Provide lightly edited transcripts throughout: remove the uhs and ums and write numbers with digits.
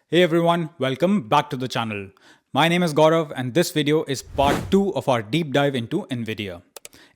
Hey everyone, welcome back to the channel. My name is Gaurav and this video is part 2 of our deep dive into NVIDIA.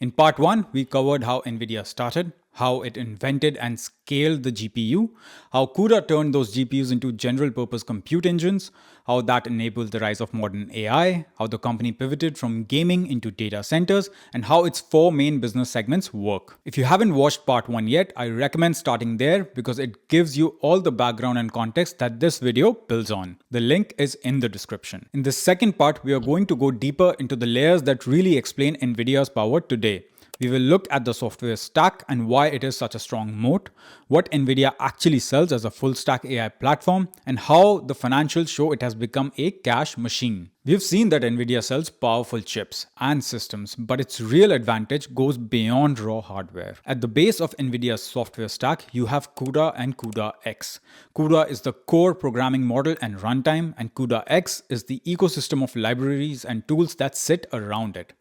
In part 1, we covered how NVIDIA started, how it invented and scaled the GPU, how CUDA turned those GPUs into general purpose compute engines, how that enabled the rise of modern AI, how the company pivoted from gaming into data centers, and how its 4 main business segments work. If you haven't watched part 1 yet, I recommend starting there because it gives you all the background and context that this video builds on. The link is in the description. In this second part, we are going to go deeper into the layers that really explain NVIDIA's power today. We will look at the software stack and why it is such a strong moat, what NVIDIA actually sells as a full stack AI platform, and how the financials show it has become a cash machine. We've seen that NVIDIA sells powerful chips and systems, but its real advantage goes beyond raw hardware. At the base of NVIDIA's software stack, you have CUDA and CUDA X. CUDA is the core programming model and runtime, and CUDA X is the ecosystem of libraries and tools that sit around it.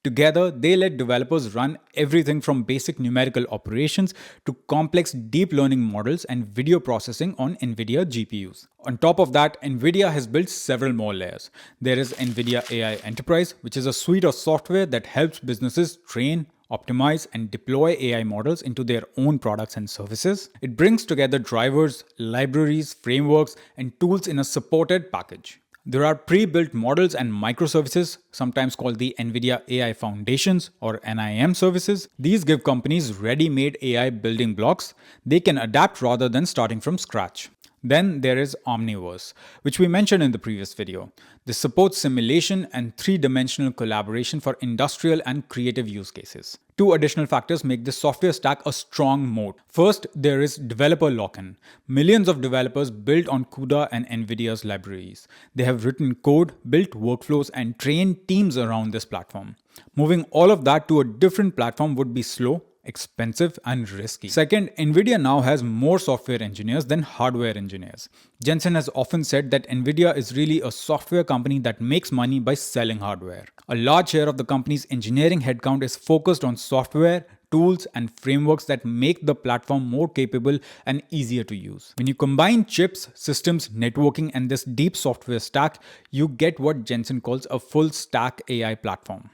Together, they let developers run everything from basic numerical operations to complex deep learning models and video processing on NVIDIA GPUs. On top of that, NVIDIA has built several more layers. There is NVIDIA AI Enterprise, which is a suite of software that helps businesses train, optimize, and deploy AI models into their own products and services. It brings together drivers, libraries, frameworks, and tools in a supported package. There are pre-built models and microservices, sometimes called the NVIDIA AI Foundations or NIM services. These give companies ready-made AI building blocks they can adapt rather than starting from scratch. Then there is Omniverse, which we mentioned in the previous video. This supports simulation and three-dimensional collaboration for industrial and creative use cases. Two additional factors make this software stack a strong moat. First, there is developer lock-in. Millions of developers build on CUDA and NVIDIA's libraries. They have written code, built workflows, and trained teams around this platform. Moving all of that to a different platform would be slow, expensive, and risky. Second, NVIDIA now has more software engineers than hardware engineers. Jensen has often said that NVIDIA is really a software company that makes money by selling hardware. A large share of the company's engineering headcount is focused on software, tools, and frameworks that make the platform more capable and easier to use. When you combine chips, systems, networking, and this deep software stack, you get what Jensen calls a full stack AI platform.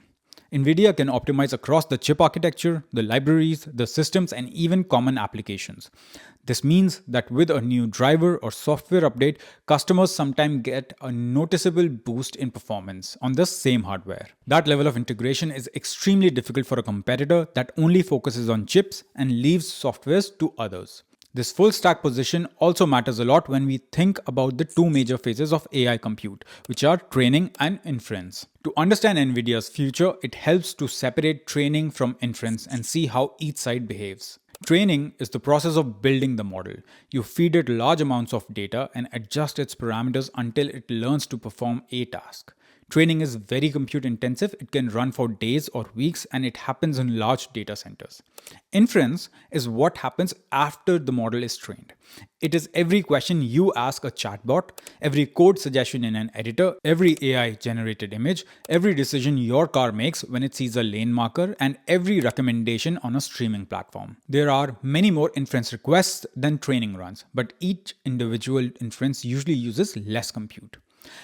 NVIDIA can optimize across the chip architecture, the libraries, the systems, and even common applications. This means that with a new driver or software update, customers sometimes get a noticeable boost in performance on the same hardware. That level of integration is extremely difficult for a competitor that only focuses on chips and leaves softwares to others. This full stack position also matters a lot when we think about the two major phases of AI compute, which are training and inference. To understand NVIDIA's future, it helps to separate training from inference and see how each side behaves. Training is the process of building the model. You feed it large amounts of data and adjust its parameters until it learns to perform a task. Training is very compute intensive, it can run for days or weeks, and it happens in large data centers. Inference is what happens after the model is trained. It is every question you ask a chatbot, every code suggestion in an editor, every AI generated image, every decision your car makes when it sees a lane marker, and every recommendation on a streaming platform. There are many more inference requests than training runs, but each individual inference usually uses less compute.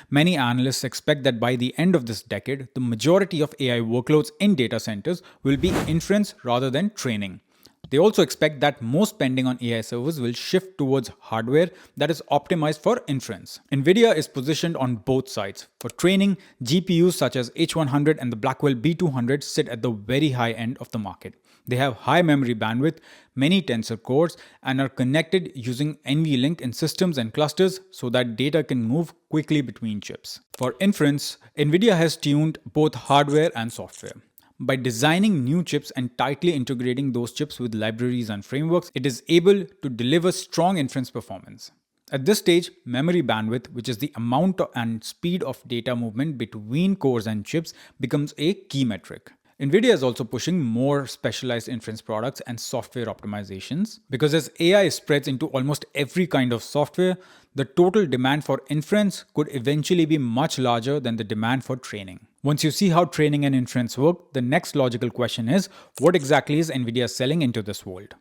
Many analysts expect that by the end of this decade, the majority of AI workloads in data centers will be inference rather than training. They also expect that most spending on AI servers will shift towards hardware that is optimized for inference. NVIDIA is positioned on both sides. For training, GPUs such as H100 and the Blackwell B200 sit at the very high end of the market. They have high memory bandwidth, many tensor cores, and are connected using NVLink in systems and clusters so that data can move quickly between chips. For inference, NVIDIA has tuned both hardware and software. By designing new chips and tightly integrating those chips with libraries and frameworks, it is able to deliver strong inference performance. At this stage, memory bandwidth, which is the amount and speed of data movement between cores and chips, becomes a key metric. NVIDIA is also pushing more specialized inference products and software optimizations because as AI spreads into almost every kind of software, the total demand for inference could eventually be much larger than the demand for training. Once you see how training and inference work, the next logical question is, what exactly is NVIDIA selling into this world?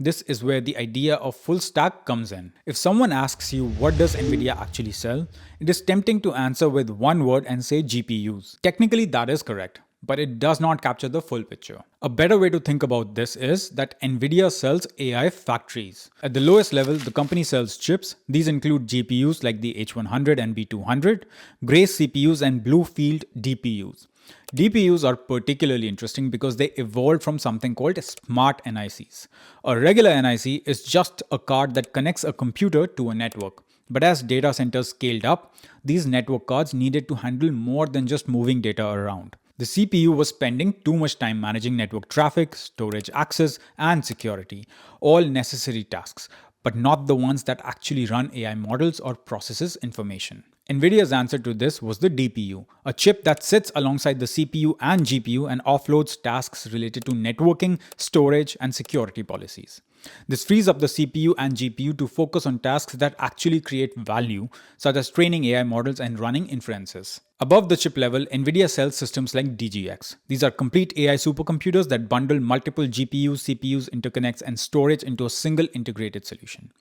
This is where the idea of full stack comes in. If someone asks you what does NVIDIA actually sell, it is tempting to answer with one word and say GPUs. Technically that is correct, but it does not capture the full picture. A better way to think about this is that NVIDIA sells AI factories. At the lowest level, the company sells chips. These include GPUs like the H100 and B200, Grace CPUs and Bluefield DPUs. DPUs are particularly interesting because they evolved from something called smart NICs. A regular NIC is just a card that connects a computer to a network. But as data centers scaled up, these network cards needed to handle more than just moving data around. The CPU was spending too much time managing network traffic, storage access, and security, all necessary tasks, but not the ones that actually run AI models or processes information. NVIDIA's answer to this was the DPU, a chip that sits alongside the CPU and GPU and offloads tasks related to networking, storage, and security policies. This frees up the CPU and GPU to focus on tasks that actually create value, such as training AI models and running inferences. Above the chip level, NVIDIA sells systems like DGX. These are complete AI supercomputers that bundle multiple GPUs, CPUs, interconnects, and storage into a single integrated solution.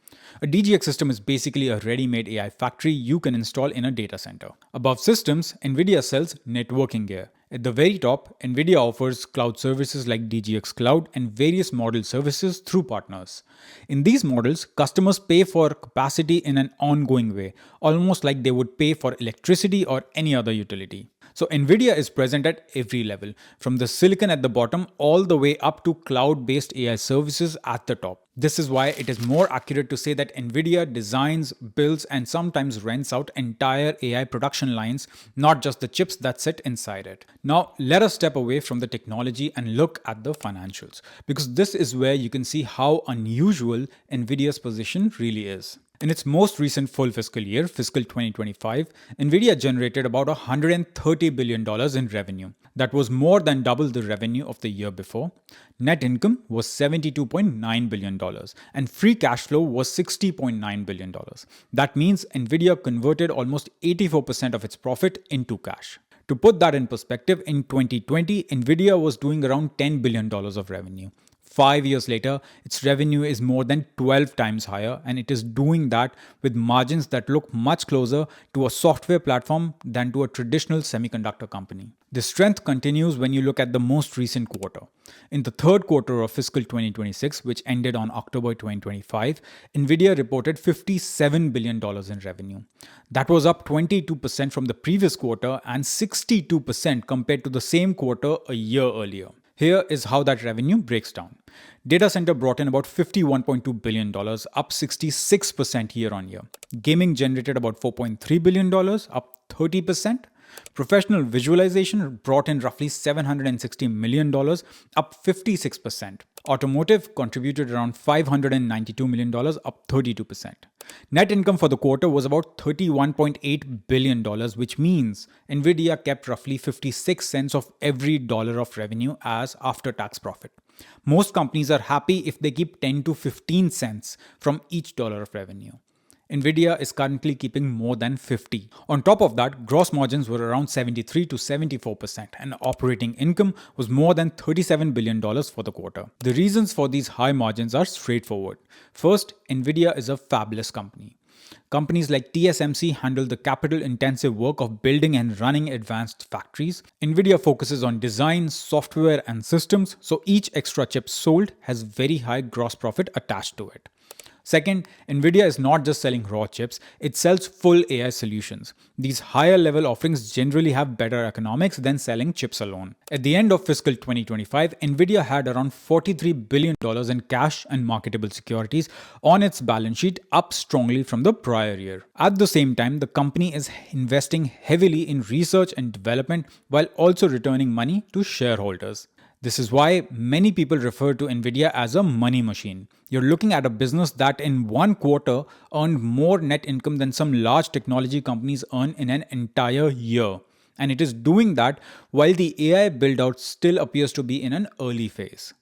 A DGX system is basically a ready-made AI factory you can install in a data center. Above systems, NVIDIA sells networking gear. At the very top, NVIDIA offers cloud services like DGX Cloud and various model services through partners. In these models, customers pay for capacity in an ongoing way, almost like they would pay for electricity or any other utility. So NVIDIA is present at every level, from the silicon at the bottom all the way up to cloud-based AI services at the top. This is why it is more accurate to say that NVIDIA designs, builds, and sometimes rents out entire AI production lines, not just the chips that sit inside it. Now, let us step away from the technology and look at the financials, because this is where you can see how unusual NVIDIA's position really is. In its most recent full fiscal year, fiscal 2025, NVIDIA generated about $130 billion in revenue. That was more than double the revenue of the year before. Net income was $72.9 billion and free cash flow was $60.9 billion. That means NVIDIA converted almost 84% of its profit into cash. To put that in perspective, in 2020, NVIDIA was doing around $10 billion of revenue. 5 years later, its revenue is more than 12 times higher, and it is doing that with margins that look much closer to a software platform than to a traditional semiconductor company. This strength continues when you look at the most recent quarter. In the third quarter of fiscal 2026, which ended on October 2025, NVIDIA reported $57 billion in revenue. That was up 22% from the previous quarter and 62% compared to the same quarter a year earlier. Here is how that revenue breaks down. Data center brought in about $51.2 billion, up 66% year on year. Gaming generated about $4.3 billion, up 30%. Professional visualization brought in roughly $760 million, up 56%. Automotive contributed around $592 million, up 32%. Net income for the quarter was about $31.8 billion, which means NVIDIA kept roughly 56 cents of every dollar of revenue as after-tax profit. Most companies are happy if they keep 10 to 15 cents from each dollar of revenue. NVIDIA is currently keeping more than 50. On top of that, gross margins were around 73 to 74%, and operating income was more than $37 billion for the quarter. The reasons for these high margins are straightforward. First, NVIDIA is a fabulous company. Companies like TSMC handle the capital-intensive work of building and running advanced factories. NVIDIA focuses on design, software, and systems, so each extra chip sold has very high gross profit attached to it. Second, NVIDIA is not just selling raw chips, it sells full AI solutions. These higher level offerings generally have better economics than selling chips alone. At the end of fiscal 2025, NVIDIA had around $43 billion in cash and marketable securities on its balance sheet, up strongly from the prior year. At the same time, the company is investing heavily in research and development while also returning money to shareholders. This is why many people refer to NVIDIA as a money machine. You're looking at a business that in one quarter earned more net income than some large technology companies earn in an entire year. And it is doing that while the AI build-out still appears to be in an early phase.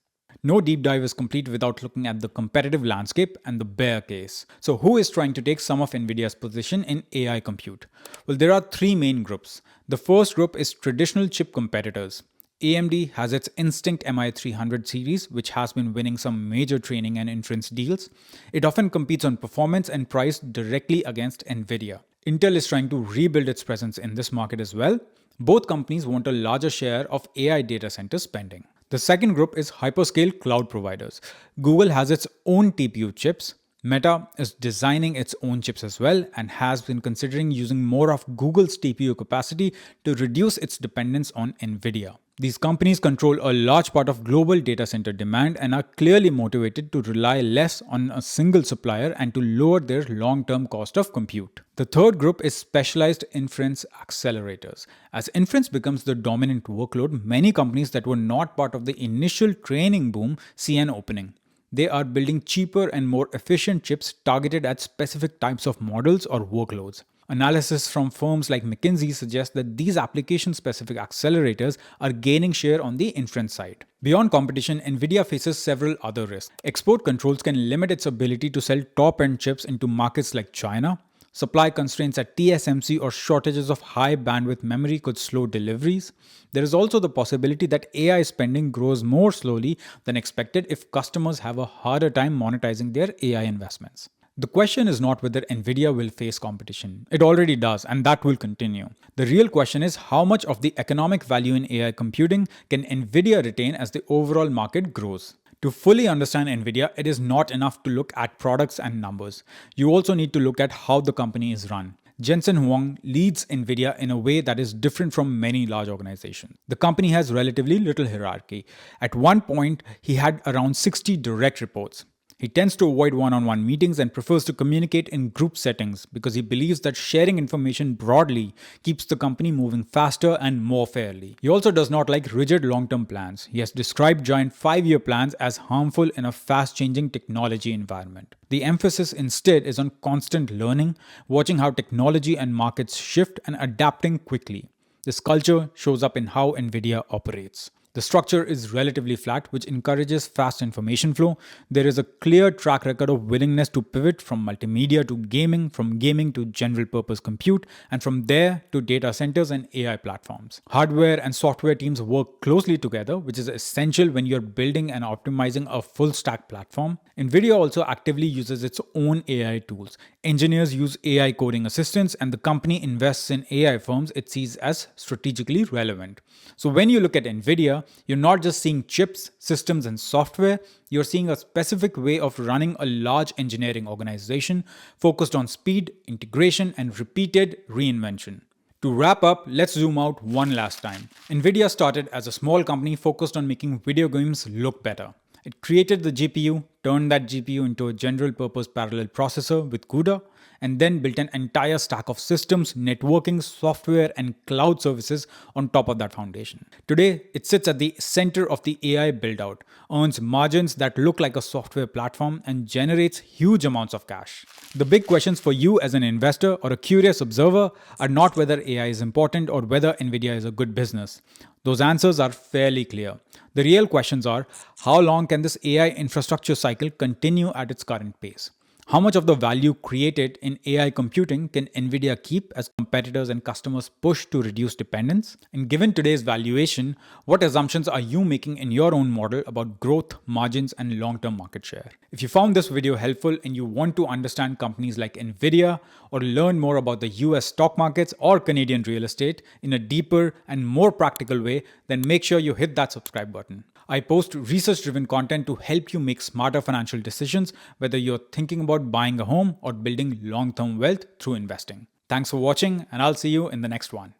No deep dive is complete without looking at the competitive landscape and the bear case. So who is trying to take some of NVIDIA's position in AI compute? Well, there are three main groups. The first group is traditional chip competitors. AMD has its Instinct MI300 series, which has been winning some major training and inference deals. It often competes on performance and price directly against NVIDIA. Intel is trying to rebuild its presence in this market as well. Both companies want a larger share of AI data center spending. The second group is hyperscale cloud providers. Google has its own TPU chips. Meta is designing its own chips as well and has been considering using more of Google's TPU capacity to reduce its dependence on NVIDIA. These companies control a large part of global data center demand and are clearly motivated to rely less on a single supplier and to lower their long-term cost of compute. The third group is specialized inference accelerators. As inference becomes the dominant workload, many companies that were not part of the initial training boom see an opening. They are building cheaper and more efficient chips targeted at specific types of models or workloads. Analysis from firms like McKinsey suggests that these application-specific accelerators are gaining share on the inference side. Beyond competition, NVIDIA faces several other risks. Export controls can limit its ability to sell top-end chips into markets like China. Supply constraints at TSMC or shortages of high bandwidth memory could slow deliveries. There is also the possibility that AI spending grows more slowly than expected if customers have a harder time monetizing their AI investments. The question is not whether NVIDIA will face competition. It already does, and that will continue. The real question is how much of the economic value in AI computing can NVIDIA retain as the overall market grows. To fully understand NVIDIA, it is not enough to look at products and numbers. You also need to look at how the company is run. Jensen Huang leads NVIDIA in a way that is different from many large organizations. The company has relatively little hierarchy. At one point, he had around 60 direct reports. He tends to avoid one-on-one meetings and prefers to communicate in group settings because he believes that sharing information broadly keeps the company moving faster and more fairly. He also does not like rigid long-term plans. He has described giant 5-year plans as harmful in a fast-changing technology environment. The emphasis instead is on constant learning, watching how technology and markets shift and adapting quickly. This culture shows up in how NVIDIA operates. The structure is relatively flat, which encourages fast information flow. There is a clear track record of willingness to pivot from multimedia to gaming, from gaming to general purpose compute, and from there to data centers and AI platforms. Hardware and software teams work closely together, which is essential when you're building and optimizing a full stack platform. NVIDIA also actively uses its own AI tools. Engineers use AI coding assistants, and the company invests in AI firms it sees as strategically relevant. So when you look at NVIDIA, you're not just seeing chips, systems, and software, you're seeing a specific way of running a large engineering organization focused on speed, integration, and repeated reinvention. To wrap up, let's zoom out one last time. NVIDIA started as a small company focused on making video games look better. It created the GPU, turned that GPU into a general purpose parallel processor with CUDA, and then built an entire stack of systems, networking, software, and cloud services on top of that foundation. Today, it sits at the center of the AI build-out, earns margins that look like a software platform, and generates huge amounts of cash. The big questions for you as an investor or a curious observer are not whether AI is important or whether NVIDIA is a good business. Those answers are fairly clear. The real questions are, how long can this AI infrastructure cycle continue at its current pace? How much of the value created in AI computing can NVIDIA keep as competitors and customers push to reduce dependence? And given today's valuation, what assumptions are you making in your own model about growth, margins, and long-term market share? If you found this video helpful and you want to understand companies like NVIDIA or learn more about the US stock markets or Canadian real estate in a deeper and more practical way, then make sure you hit that subscribe button. I post research-driven content to help you make smarter financial decisions, whether you're thinking about buying a home or building long-term wealth through investing. Thanks for watching, and I'll see you in the next one.